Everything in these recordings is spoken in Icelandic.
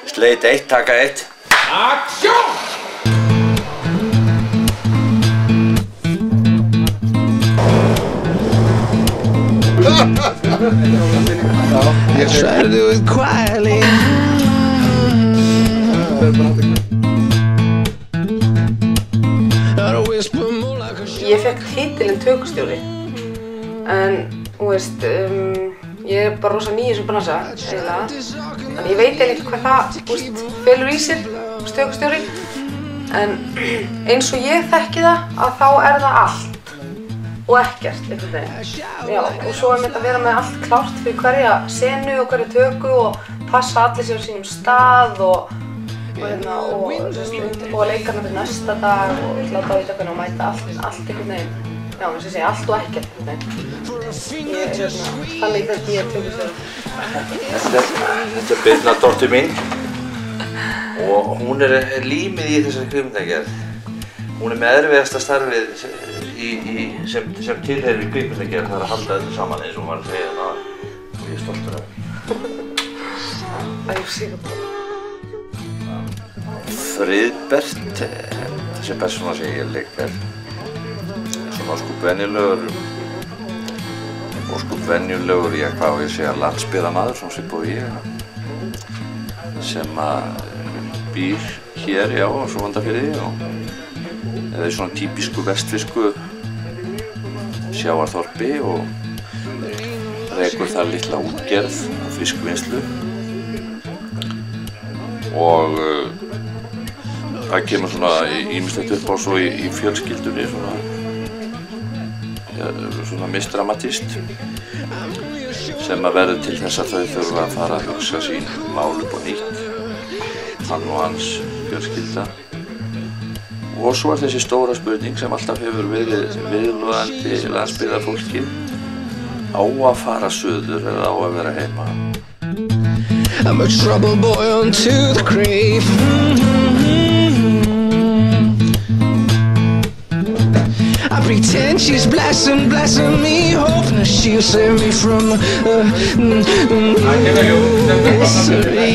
Sleit 1, taka 1. Action! I try to do it quietly. Ég fekk titilinn tökustjóri, en þú veist, ég bara rosa ný í þessum bransa, eiginlega. Þannig ég veit eiginlega hvað það, felur í sér, tökustjóri. En eins og ég þekki það, að þá það allt og ekkert, einhvern veginn. Já, og svo þetta að vera með allt klárt fyrir hverja senu og hverja töku og passa allir sér á sínum stað og undirbúa leikarna fyrir næsta dag og láta á í daginn og mæta allt einhvern veginn. Já, eins og ég segi, allt og ekkert einhvern veginn. Þannig þetta ég tökustjóri. Þetta Birna dóttir mín og hún límið í þessari kvikmyndagerð. Hún með erfiðasta starfið sem tilheyrir kvikmyndagerð, það að halda þetta saman eins og hún var að segja það og ég stoltur af henni. Are you sick? Friðbert, þessi persóna sem ég leik svona óskup venjulegur, hvað á ég að segja, landsbyggðarmaður, svona svipað og ég, sem býr hér, já, á Súgandafirði eða í svona típisku vestfirsku sjávarþorpi og rekur þar litla útgerð og fiskvinnslu og það kemur svona ýmislegt upp á svo í fjölskyldunni svona misdramatískt sem verður til þess að þau þurfa að fara að hugsa sín mál upp á nýtt, hann og hans fjölskylda. Og svo þessi stóra spurning sem alltaf hefur verið viðloðandi landsbyggðarfólki, á að fara suður eða á að vera heima. I'm a trouble boy unto the grave. I pretend she's blessing me, hoping that she'll save me from misery.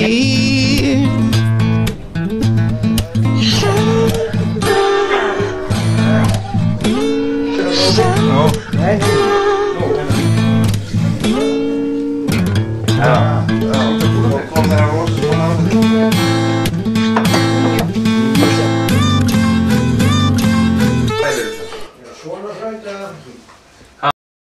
Ja.